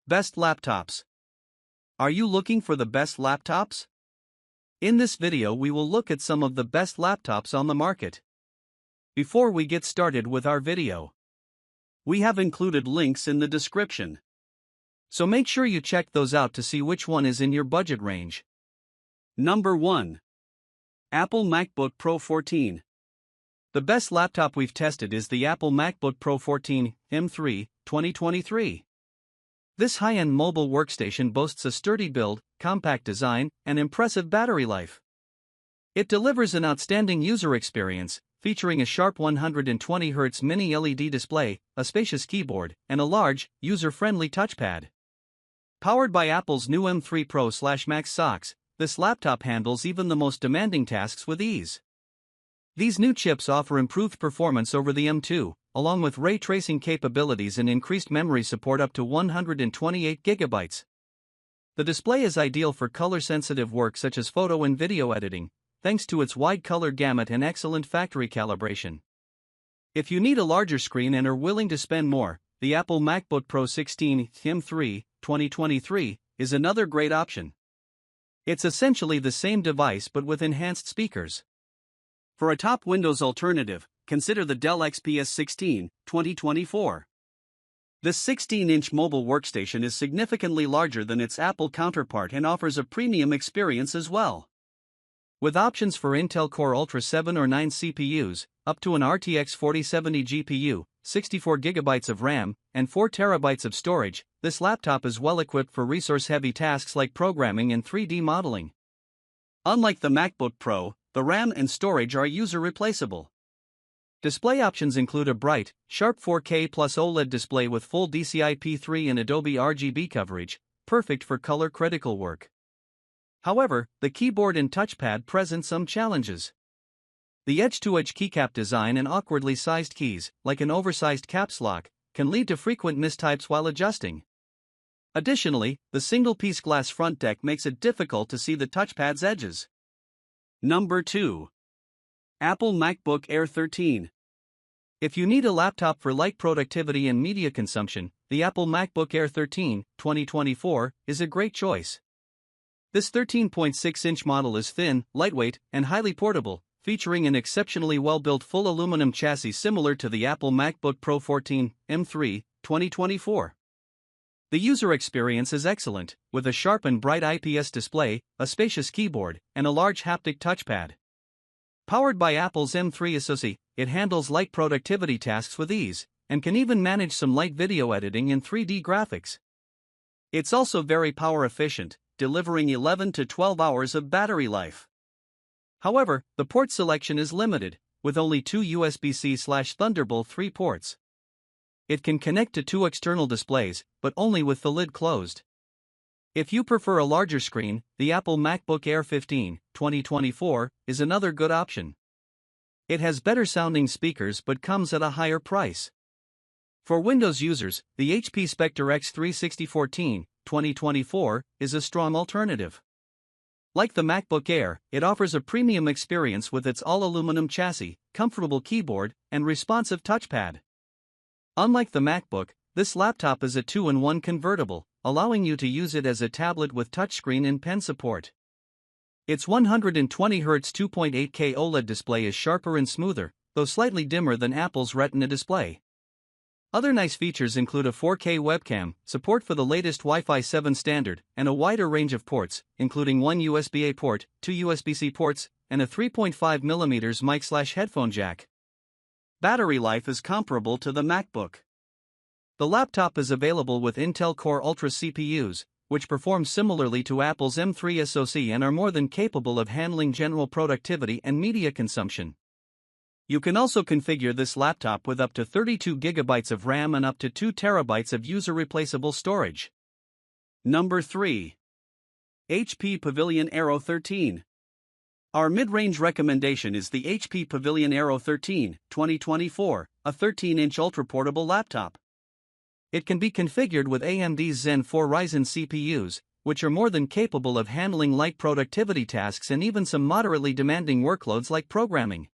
Best laptops. Are you looking for the best laptops? In this video we will look at some of the best laptops on the market. Before we get started with our video, we have included links in the description. So make sure you check those out to see which one is in your budget range. Number 1. Apple MacBook Pro 14. The best laptop we've tested is the Apple MacBook Pro 14 M3 2023. This high-end mobile workstation boasts a sturdy build, compact design, and impressive battery life. It delivers an outstanding user experience, featuring a sharp 120Hz mini LED display, a spacious keyboard, and a large, user-friendly touchpad. Powered by Apple's new M3 Pro/Max SoCs, this laptop handles even the most demanding tasks with ease. These new chips offer improved performance over the M2, along with ray tracing capabilities and increased memory support up to 128 GB. The display is ideal for color-sensitive work such as photo and video editing, thanks to its wide color gamut and excellent factory calibration. If you need a larger screen and are willing to spend more, the Apple MacBook Pro 16 M3 2023 is another great option. It's essentially the same device but with enhanced speakers. For a top Windows alternative, consider the Dell XPS 16 2024. This 16-inch mobile workstation is significantly larger than its Apple counterpart and offers a premium experience as well. With options for Intel Core Ultra 7 or 9 CPUs, up to an RTX 4070 GPU, 64 GB of RAM, and 4 TB of storage, this laptop is well equipped for resource-heavy tasks like programming and 3D modeling. Unlike the MacBook Pro, the RAM and storage are user-replaceable. Display options include a bright, sharp 4K plus OLED display with full DCI-P3 and Adobe RGB coverage, perfect for color-critical work. However, the keyboard and touchpad present some challenges. The edge-to-edge keycap design and awkwardly sized keys, like an oversized caps lock, can lead to frequent mistypes while adjusting. Additionally, the single-piece glass front deck makes it difficult to see the touchpad's edges. Number 2. Apple MacBook Air 13. If you need a laptop for light productivity and media consumption, the Apple MacBook Air 13 2024 is a great choice. This 13.6-inch model is thin, lightweight, and highly portable, featuring an exceptionally well-built full aluminum chassis similar to the Apple MacBook Pro 14 M3 2024. The user experience is excellent, with a sharp and bright IPS display, a spacious keyboard, and a large haptic touchpad. Powered by Apple's M3 SoC, it handles light productivity tasks with ease, and can even manage some light video editing and 3D graphics. It's also very power efficient, delivering 11 to 12 hours of battery life. However, the port selection is limited, with only 2 USB-C/Thunderbolt 3 ports. It can connect to 2 external displays, but only with the lid closed. If you prefer a larger screen, the Apple MacBook Air 15 2024 is another good option. It has better sounding speakers but comes at a higher price. For Windows users, the HP Spectre X36014 2024 is a strong alternative. Like the MacBook Air, it offers a premium experience with its all-aluminum chassis, comfortable keyboard, and responsive touchpad. Unlike the MacBook, this laptop is a 2-in-1 convertible, allowing you to use it as a tablet with touchscreen and pen support. Its 120Hz 2.8K OLED display is sharper and smoother, though slightly dimmer than Apple's Retina display. Other nice features include a 4K webcam, support for the latest Wi-Fi 7 standard, and a wider range of ports, including 1 USB-A port, 2 USB-C ports, and a 3.5mm mic/headphone jack. Battery life is comparable to the MacBook. The laptop is available with Intel Core Ultra CPUs, which perform similarly to Apple's M3 SoC and are more than capable of handling general productivity and media consumption. You can also configure this laptop with up to 32 GB of RAM and up to 2 TB of user-replaceable storage. Number 3. HP Pavilion Aero 13. Our mid-range recommendation is the HP Pavilion Aero 13 2024, a 13-inch ultra-portable laptop. It can be configured with AMD's Zen 4 Ryzen CPUs, which are more than capable of handling light productivity tasks and even some moderately demanding workloads like programming.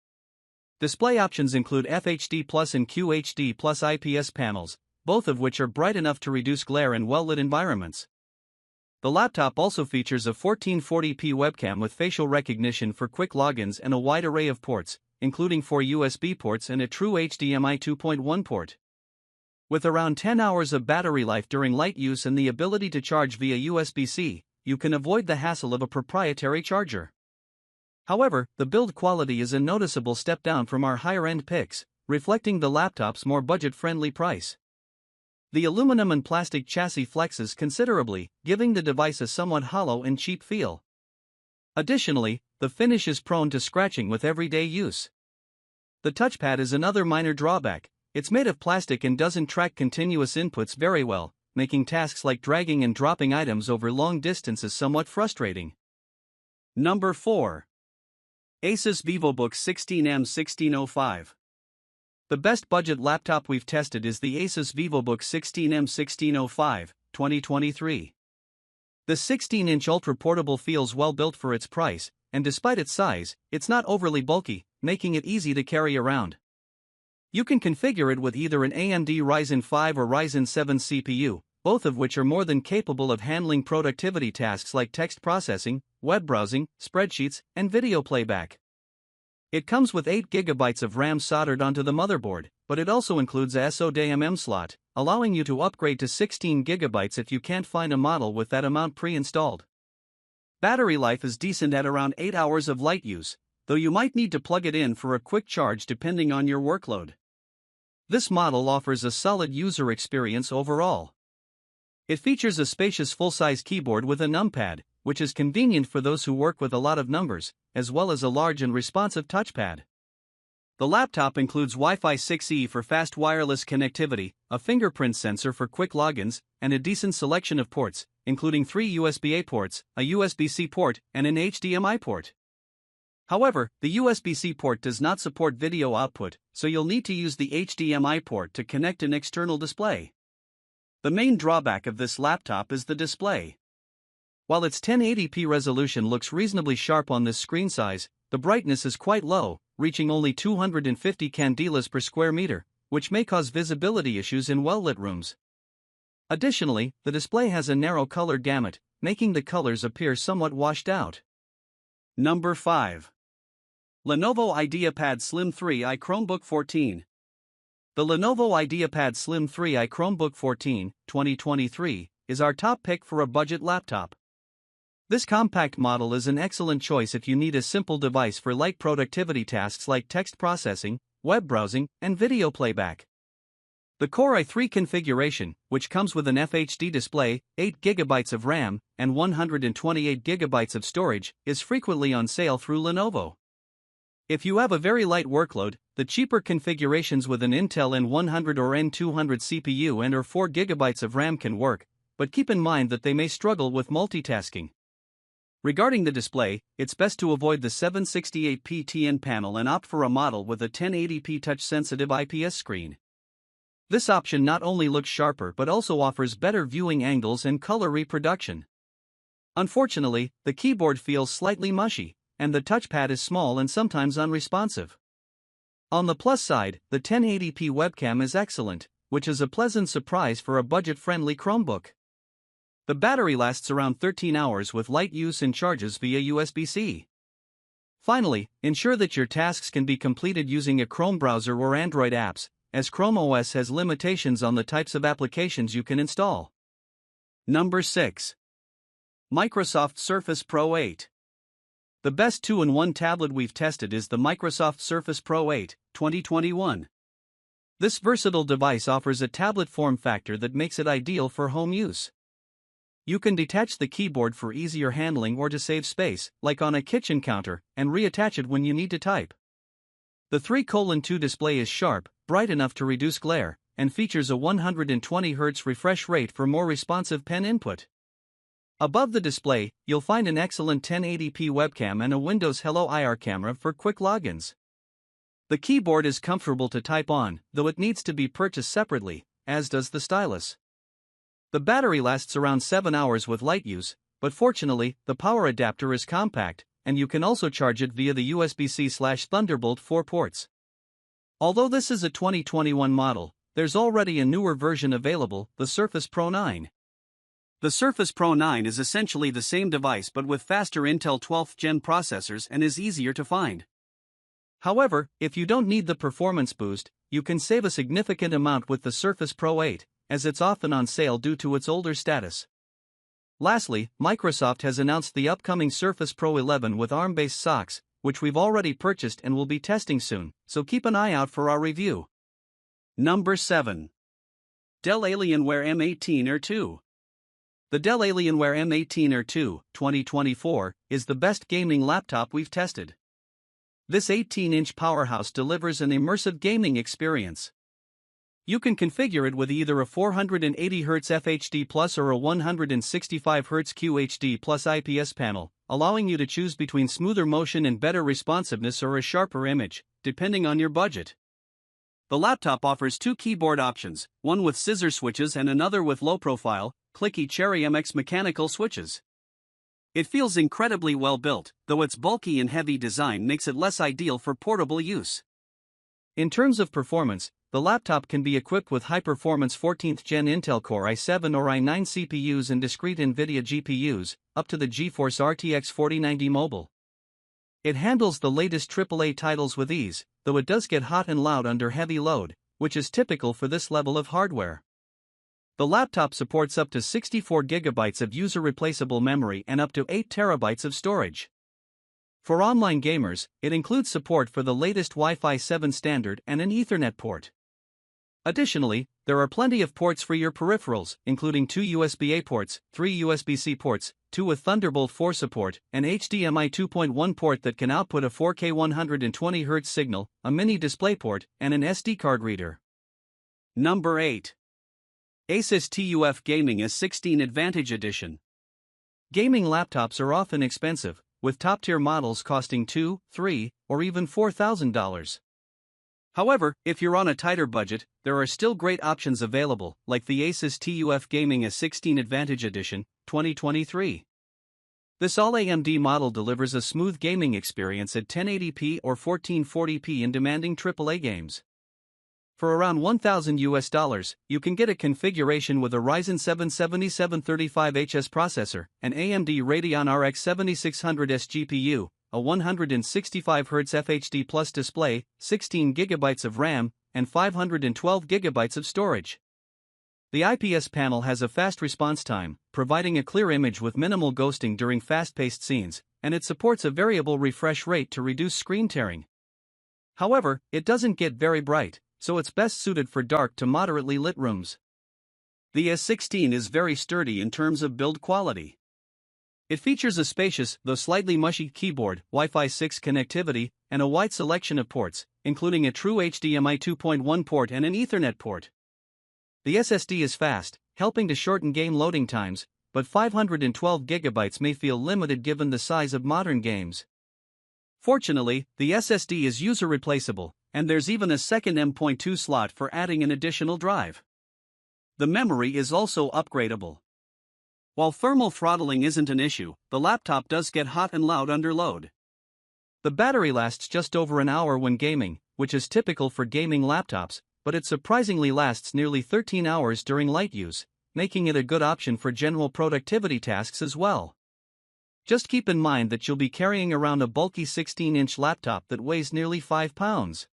Display options include FHD Plus and QHD Plus IPS panels, both of which are bright enough to reduce glare in well-lit environments. The laptop also features a 1440p webcam with facial recognition for quick logins and a wide array of ports, including 4 USB ports and a true HDMI 2.1 port. With around 10 hours of battery life during light use and the ability to charge via USB-C, you can avoid the hassle of a proprietary charger. However, the build quality is a noticeable step down from our higher-end picks, reflecting the laptop's more budget-friendly price. The aluminum and plastic chassis flexes considerably, giving the device a somewhat hollow and cheap feel. Additionally, the finish is prone to scratching with everyday use. The touchpad is another minor drawback. It's made of plastic and doesn't track continuous inputs very well, making tasks like dragging and dropping items over long distances somewhat frustrating. Number 4. ASUS Vivobook 16M1605. The best budget laptop we've tested is the ASUS Vivobook 16M1605, 2023. The 16-inch ultra-portable feels well built for its price, and despite its size, it's not overly bulky, making it easy to carry around. You can configure it with either an AMD Ryzen 5 or Ryzen 7 CPU, both of which are more than capable of handling productivity tasks like text processing, web browsing, spreadsheets, and video playback. It comes with 8 GB of RAM soldered onto the motherboard, but it also includes a SODIMM slot, allowing you to upgrade to 16 GB if you can't find a model with that amount pre-installed. Battery life is decent at around 8 hours of light use, though you might need to plug it in for a quick charge depending on your workload. This model offers a solid user experience overall. It features a spacious full-size keyboard with a numpad, which is convenient for those who work with a lot of numbers, as well as a large and responsive touchpad. The laptop includes Wi-Fi 6E for fast wireless connectivity, a fingerprint sensor for quick logins, and a decent selection of ports, including 3 USB-A ports, a USB-C port, and an HDMI port. However, the USB-C port does not support video output, so you'll need to use the HDMI port to connect an external display. The main drawback of this laptop is the display. While its 1080p resolution looks reasonably sharp on this screen size, the brightness is quite low, reaching only 250 candelas per square meter, which may cause visibility issues in well-lit rooms. Additionally, the display has a narrow color gamut, making the colors appear somewhat washed out. Number 5. Lenovo IdeaPad Slim 3i Chromebook 14. The Lenovo IdeaPad Slim 3i Chromebook 14, 2023, is our top pick for a budget laptop. This compact model is an excellent choice if you need a simple device for light productivity tasks like text processing, web browsing, and video playback. The Core i3 configuration, which comes with an FHD display, 8 GB of RAM, and 128 GB of storage, is frequently on sale through Lenovo. If you have a very light workload, the cheaper configurations with an Intel N100 or N200 CPU and or 4 GB of RAM can work, but keep in mind that they may struggle with multitasking. Regarding the display, it's best to avoid the 768p TN panel and opt for a model with a 1080p touch-sensitive IPS screen. This option not only looks sharper but also offers better viewing angles and color reproduction. Unfortunately, the keyboard feels slightly mushy, and the touchpad is small and sometimes unresponsive. On the plus side, the 1080p webcam is excellent, which is a pleasant surprise for a budget-friendly Chromebook. The battery lasts around 13 hours with light use and charges via USB-C. Finally, ensure that your tasks can be completed using a Chrome browser or Android apps, as Chrome OS has limitations on the types of applications you can install. Number 6. Microsoft Surface Pro 8. The best 2-in-1 tablet we've tested is the Microsoft Surface Pro 8, 2021. This versatile device offers a tablet form factor that makes it ideal for home use. You can detach the keyboard for easier handling or to save space, like on a kitchen counter, and reattach it when you need to type. The 3:2 display is sharp, bright enough to reduce glare, and features a 120 Hz refresh rate for more responsive pen input. Above the display, you'll find an excellent 1080p webcam and a Windows Hello IR camera for quick logins. The keyboard is comfortable to type on, though it needs to be purchased separately, as does the stylus. The battery lasts around 7 hours with light use, but fortunately, the power adapter is compact, and you can also charge it via the USB-C/Thunderbolt 4 ports. Although this is a 2021 model, there's already a newer version available, the Surface Pro 9. The Surface Pro 9 is essentially the same device but with faster Intel 12th Gen processors and is easier to find. However, if you don't need the performance boost, you can save a significant amount with the Surface Pro 8, as it's often on sale due to its older status. Lastly, Microsoft has announced the upcoming Surface Pro 11 with ARM-based socks, which we've already purchased and will be testing soon, so keep an eye out for our review. Number 7. Dell Alienware M18 Air 2. The Dell Alienware M18 Air 2, 2024, is the best gaming laptop we've tested. This 18-inch powerhouse delivers an immersive gaming experience. You can configure it with either a 480Hz FHD Plus or a 165Hz QHD Plus IPS panel, allowing you to choose between smoother motion and better responsiveness or a sharper image, depending on your budget. The laptop offers two keyboard options, one with scissor switches and another with low-profile, clicky Cherry MX mechanical switches. It feels incredibly well built, though its bulky and heavy design makes it less ideal for portable use. In terms of performance, the laptop can be equipped with high-performance 14th Gen Intel Core i7 or i9 CPUs and discrete NVIDIA GPUs, up to the GeForce RTX 4090 Mobile. It handles the latest AAA titles with ease, though it does get hot and loud under heavy load, which is typical for this level of hardware. The laptop supports up to 64GB of user-replaceable memory and up to 8TB of storage. For online gamers, it includes support for the latest Wi-Fi 7 standard and an Ethernet port. Additionally, there are plenty of ports for your peripherals, including 2 USB-A ports, 3 USB-C ports, 2 with Thunderbolt 4 support, an HDMI 2.1 port that can output a 4K 120Hz signal, a mini DisplayPort, and an SD card reader. Number 8. ASUS TUF Gaming S16 Advantage Edition. Gaming laptops are often expensive, with top-tier models costing $2,000, $3,000, or even $4,000. However, if you're on a tighter budget, there are still great options available, like the ASUS TUF Gaming S16 Advantage Edition, 2023. This all-AMD model delivers a smooth gaming experience at 1080p or 1440p in demanding AAA games. For around $1,000, you can get a configuration with a Ryzen 7 7735HS processor, an AMD Radeon RX 7600S GPU, a 165Hz FHD Plus display, 16GB of RAM, and 512GB of storage. The IPS panel has a fast response time, providing a clear image with minimal ghosting during fast-paced scenes, and it supports a variable refresh rate to reduce screen tearing. However, it doesn't get very bright, so it's best suited for dark to moderately lit rooms. The S16 is very sturdy in terms of build quality. It features a spacious, though slightly mushy keyboard, Wi-Fi 6 connectivity, and a wide selection of ports, including a true HDMI 2.1 port and an Ethernet port. The SSD is fast, helping to shorten game loading times, but 512GB may feel limited given the size of modern games. Fortunately, the SSD is user replaceable, and there's even a second M.2 slot for adding an additional drive. The memory is also upgradable. While thermal throttling isn't an issue, the laptop does get hot and loud under load. The battery lasts just over an hour when gaming, which is typical for gaming laptops, but it surprisingly lasts nearly 13 hours during light use, making it a good option for general productivity tasks as well. Just keep in mind that you'll be carrying around a bulky 16-inch laptop that weighs nearly 5 pounds.